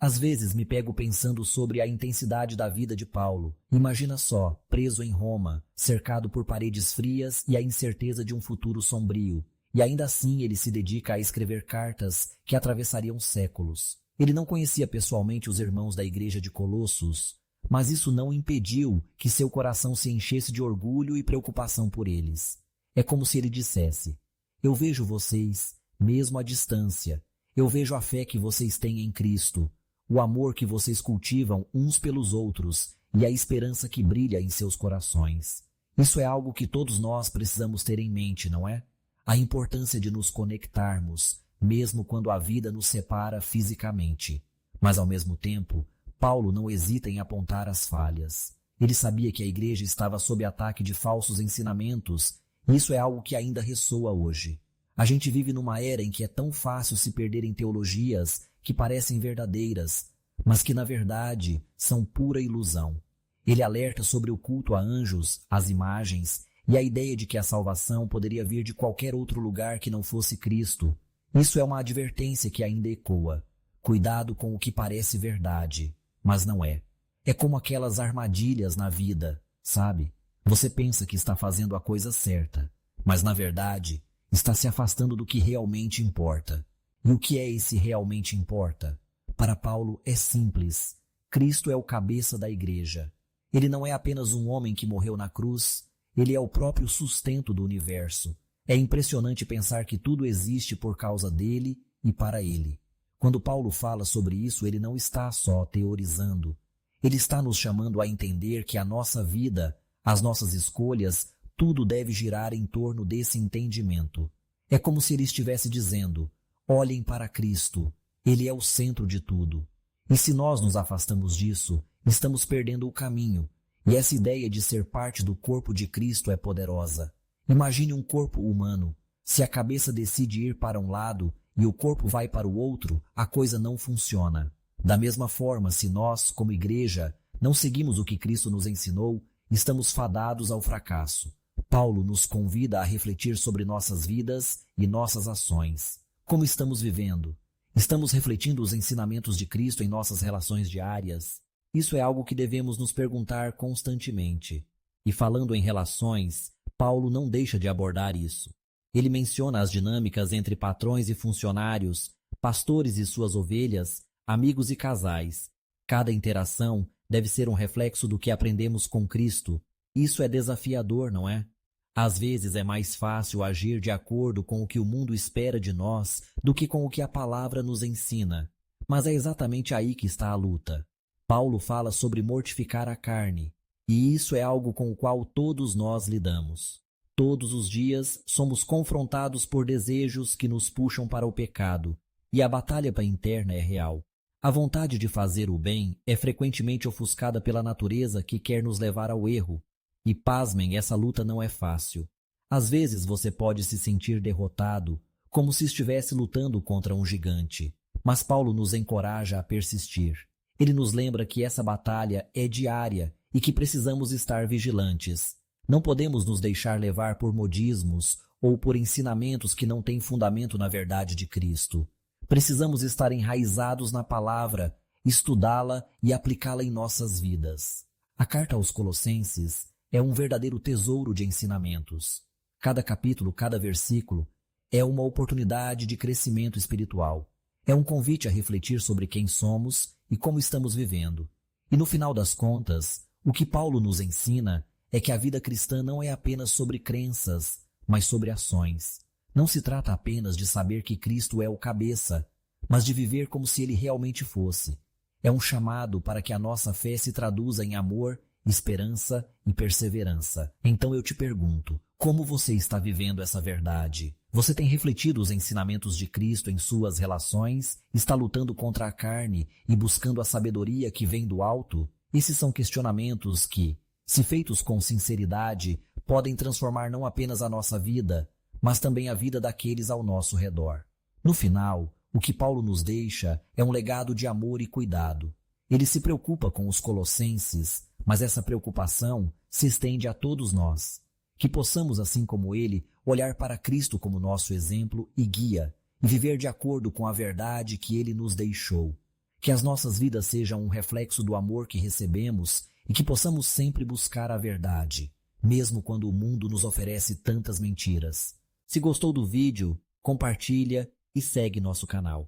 Às vezes me pego pensando sobre a intensidade da vida de Paulo. Imagina só, preso em Roma, cercado por paredes frias e a incerteza de um futuro sombrio. E ainda assim ele se dedica a escrever cartas que atravessariam séculos. Ele não conhecia pessoalmente os irmãos da igreja de Colossos, mas isso não impediu que seu coração se enchesse de orgulho e preocupação por eles. É como se ele dissesse: eu vejo vocês, mesmo à distância. Eu vejo a fé que vocês têm em Cristo, o amor que vocês cultivam uns pelos outros e a esperança que brilha em seus corações. Isso é algo que todos nós precisamos ter em mente, não é? A importância de nos conectarmos, mesmo quando a vida nos separa fisicamente. Mas, ao mesmo tempo, Paulo não hesita em apontar as falhas. Ele sabia que a igreja estava sob ataque de falsos ensinamentos, e isso é algo que ainda ressoa hoje. A gente vive numa era em que é tão fácil se perder em teologias que parecem verdadeiras, mas que na verdade são pura ilusão. Ele alerta sobre o culto a anjos, as imagens e a ideia de que a salvação poderia vir de qualquer outro lugar que não fosse Cristo. Isso é uma advertência que ainda ecoa. Cuidado com o que parece verdade, mas não é. É como aquelas armadilhas na vida, sabe? Você pensa que está fazendo a coisa certa, mas na verdade está se afastando do que realmente importa. E o que é esse realmente importa? Para Paulo é simples. Cristo é o cabeça da igreja. Ele não é apenas um homem que morreu na cruz, ele é o próprio sustento do universo. É impressionante pensar que tudo existe por causa dele e para ele. Quando Paulo fala sobre isso, ele não está só teorizando. Ele está nos chamando a entender que a nossa vida, as nossas escolhas, tudo deve girar em torno desse entendimento. É como se ele estivesse dizendo: olhem para Cristo, ele é o centro de tudo. E se nós nos afastamos disso, estamos perdendo o caminho. E essa ideia de ser parte do corpo de Cristo é poderosa. Imagine um corpo humano. Se a cabeça decide ir para um lado e o corpo vai para o outro, a coisa não funciona. Da mesma forma, se nós, como igreja, não seguimos o que Cristo nos ensinou, estamos fadados ao fracasso. Paulo nos convida a refletir sobre nossas vidas e nossas ações. Como estamos vivendo? Estamos refletindo os ensinamentos de Cristo em nossas relações diárias? Isso é algo que devemos nos perguntar constantemente. E falando em relações, Paulo não deixa de abordar isso. Ele menciona as dinâmicas entre patrões e funcionários, pastores e suas ovelhas, amigos e casais. Cada interação deve ser um reflexo do que aprendemos com Cristo. Isso é desafiador, não é? Às vezes é mais fácil agir de acordo com o que o mundo espera de nós do que com o que a palavra nos ensina. Mas é exatamente aí que está a luta. Paulo fala sobre mortificar a carne, e isso é algo com o qual todos nós lidamos. Todos os dias somos confrontados por desejos que nos puxam para o pecado, e a batalha interna é real. A vontade de fazer o bem é frequentemente ofuscada pela natureza que quer nos levar ao erro. E pasmem, essa luta não é fácil. Às vezes você pode se sentir derrotado, como se estivesse lutando contra um gigante. Mas Paulo nos encoraja a persistir. Ele nos lembra que essa batalha é diária e que precisamos estar vigilantes. Não podemos nos deixar levar por modismos ou por ensinamentos que não têm fundamento na verdade de Cristo. Precisamos estar enraizados na palavra, estudá-la e aplicá-la em nossas vidas. A carta aos Colossenses é um verdadeiro tesouro de ensinamentos. Cada capítulo, cada versículo é uma oportunidade de crescimento espiritual. É um convite a refletir sobre quem somos e como estamos vivendo. E no final das contas, o que Paulo nos ensina é que a vida cristã não é apenas sobre crenças, mas sobre ações. Não se trata apenas de saber que Cristo é o cabeça, mas de viver como se ele realmente fosse. É um chamado para que a nossa fé se traduza em amor, esperança e perseverança. Então eu te pergunto, como você está vivendo essa verdade? Você tem refletido os ensinamentos de Cristo em suas relações? Está lutando contra a carne e buscando a sabedoria que vem do alto? Esses são questionamentos que, se feitos com sinceridade, podem transformar não apenas a nossa vida, mas também a vida daqueles ao nosso redor. No final, o que Paulo nos deixa é um legado de amor e cuidado. Ele se preocupa com os colossenses, mas essa preocupação se estende a todos nós. Que possamos, assim como ele, olhar para Cristo como nosso exemplo e guia, e viver de acordo com a verdade que ele nos deixou. Que as nossas vidas sejam um reflexo do amor que recebemos e que possamos sempre buscar a verdade, mesmo quando o mundo nos oferece tantas mentiras. Se gostou do vídeo, compartilha e segue nosso canal.